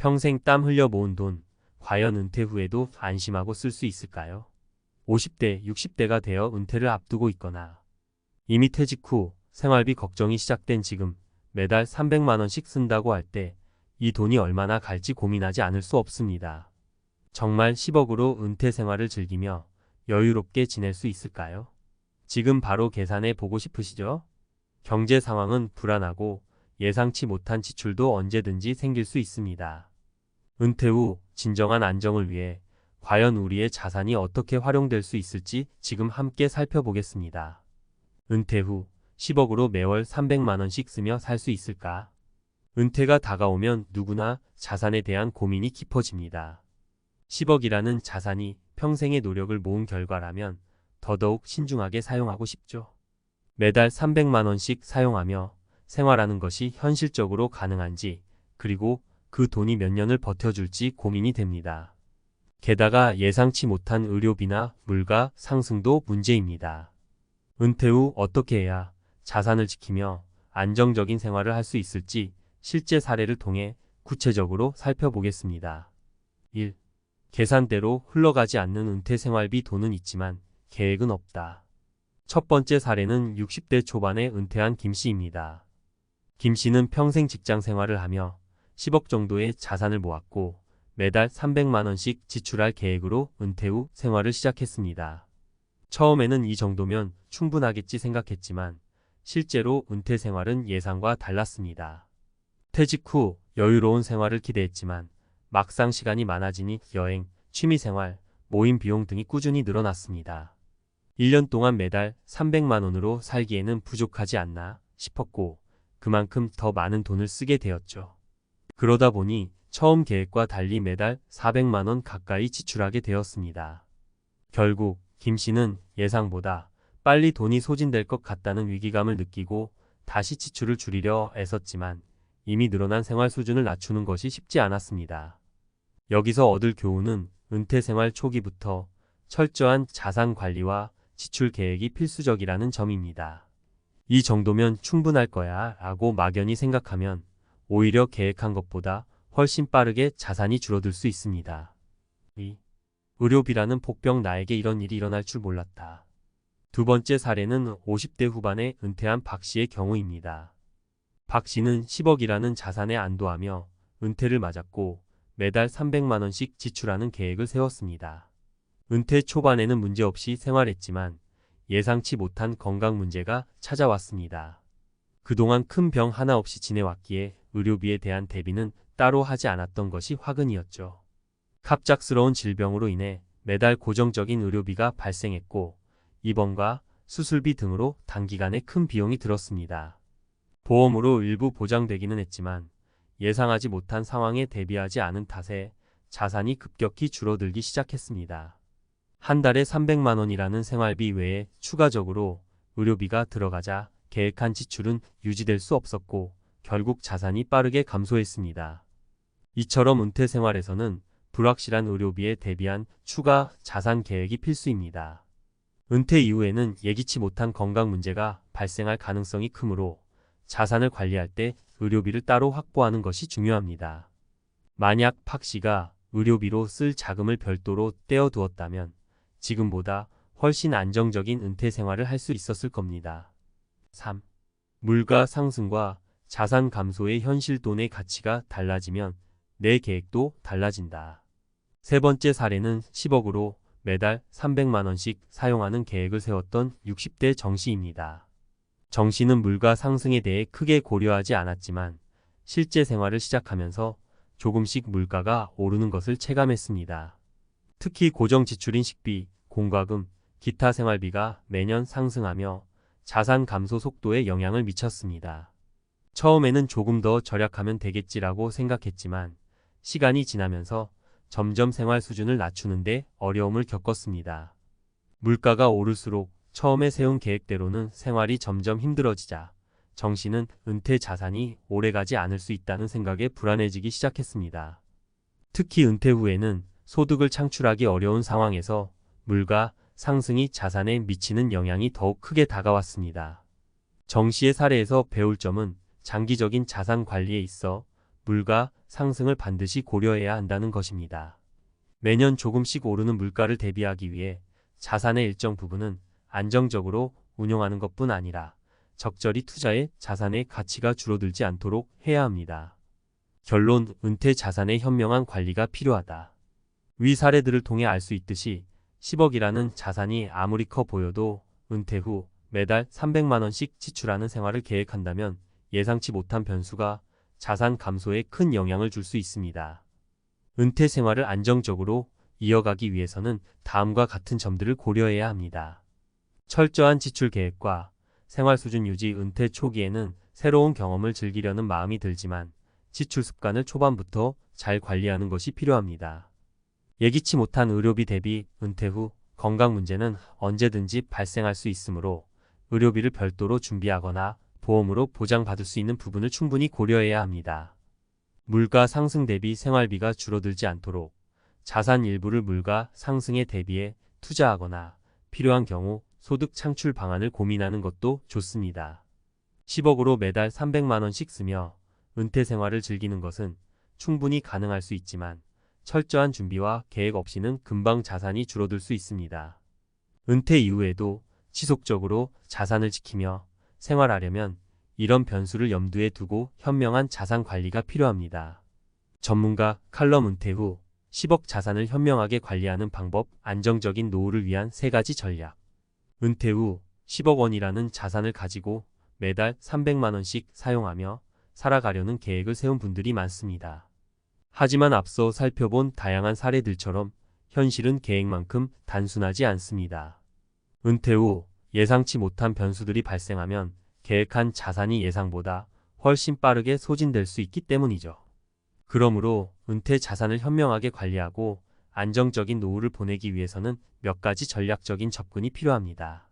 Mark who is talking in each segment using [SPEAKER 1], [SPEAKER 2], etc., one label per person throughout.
[SPEAKER 1] 평생 땀 흘려 모은 돈, 과연 은퇴 후에도 안심하고 쓸 수 있을까요? 50대, 60대가 되어 은퇴를 앞두고 있거나 이미 퇴직 후 생활비 걱정이 시작된 지금 매달 300만 원씩 쓴다고 할 때 이 돈이 얼마나 갈지 고민하지 않을 수 없습니다. 정말 10억으로 은퇴 생활을 즐기며 여유롭게 지낼 수 있을까요? 지금 바로 계산해 보고 싶으시죠? 경제 상황은 불안하고 예상치 못한 지출도 언제든지 생길 수 있습니다. 은퇴 후 진정한 안정을 위해 과연 우리의 자산이 어떻게 활용될 수 있을지 지금 함께 살펴보겠습니다. 은퇴 후 10억으로 매월 300만 원씩 쓰며 살 수 있을까? 은퇴가 다가오면 누구나 자산에 대한 고민이 깊어집니다. 10억이라는 자산이 평생의 노력을 모은 결과라면 더더욱 신중하게 사용하고 싶죠. 매달 300만 원씩 사용하며 생활하는 것이 현실적으로 가능한지, 그리고 그 돈이 몇 년을 버텨줄지 고민이 됩니다. 게다가 예상치 못한 의료비나 물가 상승도 문제입니다. 은퇴 후 어떻게 해야 자산을 지키며 안정적인 생활을 할 수 있을지 실제 사례를 통해 구체적으로 살펴보겠습니다. 1. 계산대로 흘러가지 않는 은퇴 생활비 돈은 있지만 계획은 없다. 첫 번째 사례는 60대 초반에 은퇴한 김 씨입니다. 김 씨는 평생 직장 생활을 하며 10억 정도의 자산을 모았고 매달 300만 원씩 지출할 계획으로 은퇴 후 생활을 시작했습니다. 처음에는 이 정도면 충분하겠지 생각했지만 실제로 은퇴 생활은 예상과 달랐습니다. 퇴직 후 여유로운 생활을 기대했지만 막상 시간이 많아지니 여행, 취미생활, 모임 비용 등이 꾸준히 늘어났습니다. 1년 동안 매달 300만 원으로 살기에는 부족하지 않나 싶었고 그만큼 더 많은 돈을 쓰게 되었죠. 그러다 보니 처음 계획과 달리 매달 400만 원 가까이 지출하게 되었습니다. 결국 김 씨는 예상보다 빨리 돈이 소진될 것 같다는 위기감을 느끼고 다시 지출을 줄이려 애썼지만 이미 늘어난 생활 수준을 낮추는 것이 쉽지 않았습니다. 여기서 얻을 교훈은 은퇴 생활 초기부터 철저한 자산 관리와 지출 계획이 필수적이라는 점입니다. 이 정도면 충분할 거야 라고 막연히 생각하면 오히려 계획한 것보다 훨씬 빠르게 자산이 줄어들 수 있습니다. 2. 의료비라는 복병 나에게 이런 일이 일어날 줄 몰랐다. 두 번째 사례는 50대 후반에 은퇴한 박 씨의 경우입니다. 박 씨는 10억이라는 자산에 안도하며 은퇴를 맞았고 매달 300만 원씩 지출하는 계획을 세웠습니다. 은퇴 초반에는 문제없이 생활했지만 예상치 못한 건강 문제가 찾아왔습니다. 그동안 큰 병 하나 없이 지내왔기에 의료비에 대한 대비는 따로 하지 않았던 것이 화근이었죠. 갑작스러운 질병으로 인해 매달 고정적인 의료비가 발생했고 입원과 수술비 등으로 단기간에 큰 비용이 들었습니다. 보험으로 일부 보장되기는 했지만 예상하지 못한 상황에 대비하지 않은 탓에 자산이 급격히 줄어들기 시작했습니다. 한 달에 300만 원이라는 생활비 외에 추가적으로 의료비가 들어가자 계획한 지출은 유지될 수 없었고 결국 자산이 빠르게 감소했습니다. 이처럼 은퇴 생활에서는 불확실한 의료비에 대비한 추가 자산 계획이 필수입니다. 은퇴 이후에는 예기치 못한 건강 문제가 발생할 가능성이 크므로 자산을 관리할 때 의료비를 따로 확보하는 것이 중요합니다. 만약 박 씨가 의료비로 쓸 자금을 별도로 떼어두었다면 지금보다 훨씬 안정적인 은퇴 생활을 할 수 있었을 겁니다. 3. 물가 상승과 자산 감소의 현실 돈의 가치가 달라지면 내 계획도 달라진다. 세 번째 사례는 10억으로 매달 300만 원씩 사용하는 계획을 세웠던 60대 정 씨입니다. 정 씨는 물가 상승에 대해 크게 고려하지 않았지만 실제 생활을 시작하면서 조금씩 물가가 오르는 것을 체감했습니다. 특히 고정 지출인 식비, 공과금, 기타 생활비가 매년 상승하며 자산 감소 속도에 영향을 미쳤습니다. 처음에는 조금 더 절약하면 되겠지라고 생각했지만 시간이 지나면서 점점 생활 수준을 낮추는데 어려움을 겪었습니다. 물가가 오를수록 처음에 세운 계획대로는 생활이 점점 힘들어지자 정 씨는 은퇴 자산이 오래가지 않을 수 있다는 생각에 불안해지기 시작했습니다. 특히 은퇴 후에는 소득을 창출하기 어려운 상황에서 물가 상승이 자산에 미치는 영향이 더욱 크게 다가왔습니다. 정 씨의 사례에서 배울 점은 장기적인 자산 관리에 있어 물가 상승을 반드시 고려해야 한다는 것입니다. 매년 조금씩 오르는 물가를 대비하기 위해 자산의 일정 부분은 안정적으로 운용하는 것뿐 아니라 적절히 투자해 자산의 가치가 줄어들지 않도록 해야 합니다. 결론, 은퇴 자산의 현명한 관리가 필요하다. 위 사례들을 통해 알 수 있듯이 10억이라는 자산이 아무리 커 보여도 은퇴 후 매달 300만 원씩 지출하는 생활을 계획한다면 예상치 못한 변수가 자산 감소에 큰 영향을 줄 수 있습니다. 은퇴 생활을 안정적으로 이어가기 위해서는 다음과 같은 점들을 고려해야 합니다. 철저한 지출 계획과 생활 수준 유지. 은퇴 초기에는 새로운 경험을 즐기려는 마음이 들지만 지출 습관을 초반부터 잘 관리하는 것이 필요합니다. 예기치 못한 의료비 대비. 은퇴 후 건강 문제는 언제든지 발생할 수 있으므로 의료비를 별도로 준비하거나 보험으로 보장받을 수 있는 부분을 충분히 고려해야 합니다. 물가 상승 대비 생활비가 줄어들지 않도록 자산 일부를 물가 상승에 대비해 투자하거나 필요한 경우 소득 창출 방안을 고민하는 것도 좋습니다. 10억으로 매달 300만 원씩 쓰며 은퇴 생활을 즐기는 것은 충분히 가능할 수 있지만 철저한 준비와 계획 없이는 금방 자산이 줄어들 수 있습니다. 은퇴 이후에도 지속적으로 자산을 지키며 생활하려면 이런 변수를 염두에 두고 현명한 자산 관리가 필요합니다. 전문가 칼럼. 은퇴 후 10억 자산을 현명하게 관리하는 방법. 안정적인 노후를 위한 3가지 전략. 은퇴 후 10억 원이라는 자산을 가지고 매달 300만 원씩 사용하며 살아가려는 계획을 세운 분들이 많습니다. 하지만 앞서 살펴본 다양한 사례들처럼 현실은 계획만큼 단순하지 않습니다. 은퇴 후 예상치 못한 변수들이 발생하면 계획한 자산이 예상보다 훨씬 빠르게 소진될 수 있기 때문이죠. 그러므로 은퇴 자산을 현명하게 관리하고 안정적인 노후를 보내기 위해서는 몇 가지 전략적인 접근이 필요합니다.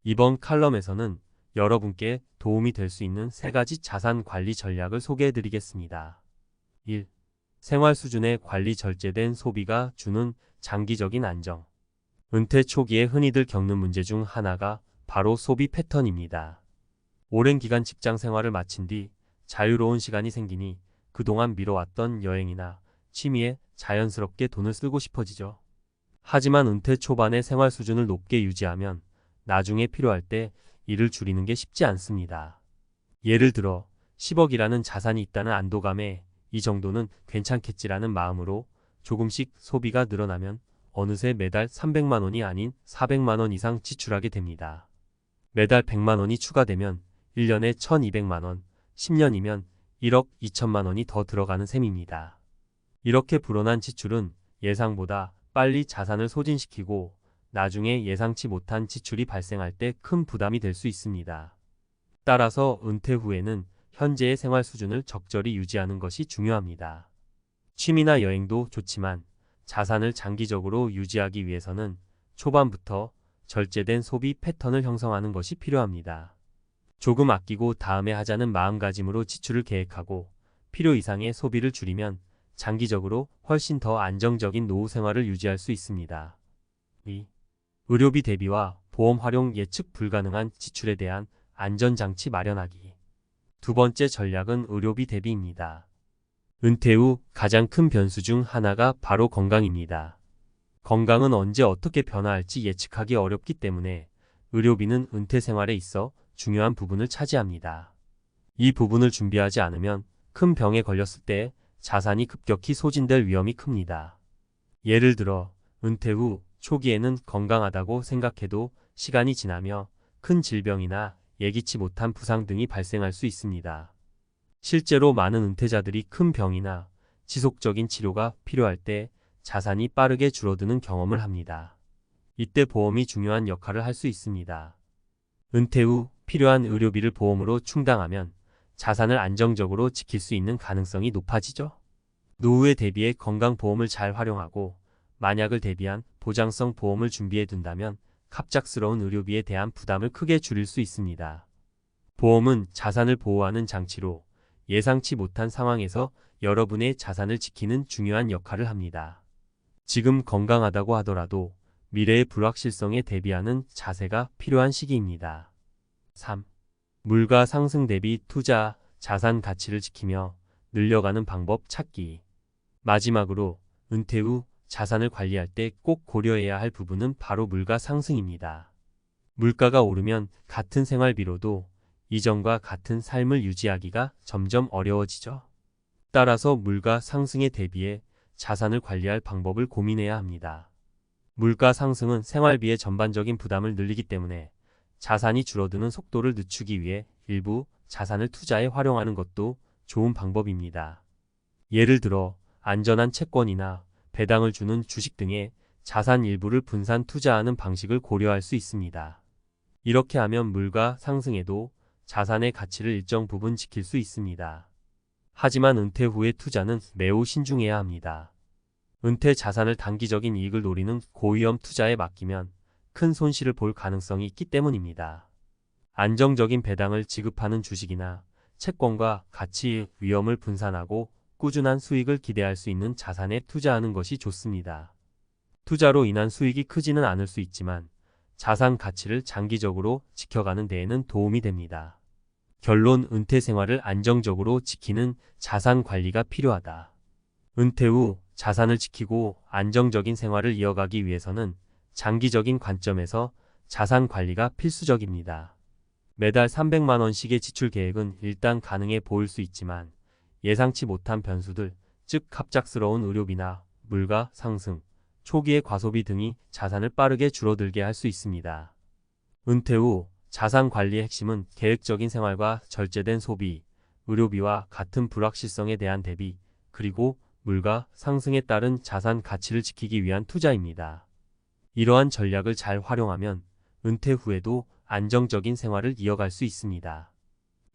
[SPEAKER 1] 이번 칼럼에서는 여러분께 도움이 될 수 있는 3가지 자산 관리 전략을 소개해 드리겠습니다. 1. 생활 수준의 관리. 절제된 소비가 주는 장기적인 안정. 은퇴 초기에 흔히들 겪는 문제 중 하나가 바로 소비 패턴입니다. 오랜 기간 직장 생활을 마친 뒤 자유로운 시간이 생기니 그동안 미뤄왔던 여행이나 취미에 자연스럽게 돈을 쓰고 싶어지죠. 하지만 은퇴 초반의 생활 수준을 높게 유지하면 나중에 필요할 때 이를 줄이는 게 쉽지 않습니다. 예를 들어 10억이라는 자산이 있다는 안도감에 이 정도는 괜찮겠지라는 마음으로 조금씩 소비가 늘어나면 어느새 매달 300만 원이 아닌 400만 원 이상 지출하게 됩니다. 매달 100만 원이 추가되면 1년에 1200만 원, 10년이면 1억 2천만 원이 더 들어가는 셈입니다. 이렇게 불어난 지출은 예상보다 빨리 자산을 소진시키고 나중에 예상치 못한 지출이 발생할 때 큰 부담이 될 수 있습니다. 따라서 은퇴 후에는 현재의 생활 수준을 적절히 유지하는 것이 중요합니다. 취미나 여행도 좋지만 자산을 장기적으로 유지하기 위해서는 초반부터 절제된 소비 패턴을 형성하는 것이 필요합니다. 조금 아끼고 다음에 하자는 마음가짐으로 지출을 계획하고 필요 이상의 소비를 줄이면 장기적으로 훨씬 더 안정적인 노후 생활을 유지할 수 있습니다. 2. 의료비 대비와 보험 활용. 예측 불가능한 지출에 대한 안전장치 마련하기. 두 번째 전략은 의료비 대비입니다. 은퇴 후 가장 큰 변수 중 하나가 바로 건강입니다. 건강은 언제 어떻게 변화할지 예측하기 어렵기 때문에 의료비는 은퇴 생활에 있어 중요한 부분을 차지합니다. 이 부분을 준비하지 않으면 큰 병에 걸렸을 때 자산이 급격히 소진될 위험이 큽니다. 예를 들어 은퇴 후 초기에는 건강하다고 생각해도 시간이 지나며 큰 질병이나 예기치 못한 부상 등이 발생할 수 있습니다. 실제로 많은 은퇴자들이 큰 병이나 지속적인 치료가 필요할 때 자산이 빠르게 줄어드는 경험을 합니다. 이때 보험이 중요한 역할을 할 수 있습니다. 은퇴 후 필요한 의료비를 보험으로 충당하면 자산을 안정적으로 지킬 수 있는 가능성이 높아지죠. 노후에 대비해 건강보험을 잘 활용하고 만약을 대비한 보장성 보험을 준비해 둔다면 갑작스러운 의료비에 대한 부담을 크게 줄일 수 있습니다. 보험은 자산을 보호하는 장치로 예상치 못한 상황에서 여러분의 자산을 지키는 중요한 역할을 합니다. 지금 건강하다고 하더라도 미래의 불확실성에 대비하는 자세가 필요한 시기입니다. 3. 물가 상승 대비 투자. 자산 가치를 지키며 늘려가는 방법 찾기. 마지막으로 은퇴 후 자산을 관리할 때 꼭 고려해야 할 부분은 바로 물가 상승입니다. 물가가 오르면 같은 생활비로도 이전과 같은 삶을 유지하기가 점점 어려워지죠. 따라서 물가 상승에 대비해 자산을 관리할 방법을 고민해야 합니다. 물가 상승은 생활비의 전반적인 부담을 늘리기 때문에 자산이 줄어드는 속도를 늦추기 위해 일부 자산을 투자에 활용하는 것도 좋은 방법입니다. 예를 들어 안전한 채권이나 배당을 주는 주식 등의 자산 일부를 분산 투자하는 방식을 고려할 수 있습니다. 이렇게 하면 물가 상승에도 자산의 가치를 일정 부분 지킬 수 있습니다. 하지만 은퇴 후의 투자는 매우 신중해야 합니다. 은퇴 자산을 단기적인 이익을 노리는 고위험 투자에 맡기면 큰 손실을 볼 가능성이 있기 때문입니다. 안정적인 배당을 지급하는 주식이나 채권과 가치 위험을 분산하고 꾸준한 수익을 기대할 수 있는 자산에 투자하는 것이 좋습니다. 투자로 인한 수익이 크지는 않을 수 있지만 자산 가치를 장기적으로 지켜가는 데에는 도움이 됩니다. 결론, 은퇴 생활을 안정적으로 지키는 자산 관리가 필요하다. 은퇴 후 자산을 지키고 안정적인 생활을 이어가기 위해서는 장기적인 관점에서 자산 관리가 필수적입니다. 매달 300만 원씩의 지출 계획은 일단 가능해 보일 수 있지만 예상치 못한 변수들, 즉 갑작스러운 의료비나 물가 상승, 초기의 과소비 등이 자산을 빠르게 줄어들게 할 수 있습니다. 은퇴 후 자산 관리의 핵심은 계획적인 생활과 절제된 소비, 의료비와 같은 불확실성에 대한 대비, 그리고 물가 상승에 따른 자산 가치를 지키기 위한 투자입니다. 이러한 전략을 잘 활용하면 은퇴 후에도 안정적인 생활을 이어갈 수 있습니다.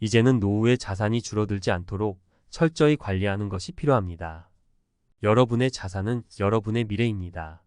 [SPEAKER 1] 이제는 노후에 자산이 줄어들지 않도록 철저히 관리하는 것이 필요합니다. 여러분의 자산은 여러분의 미래입니다.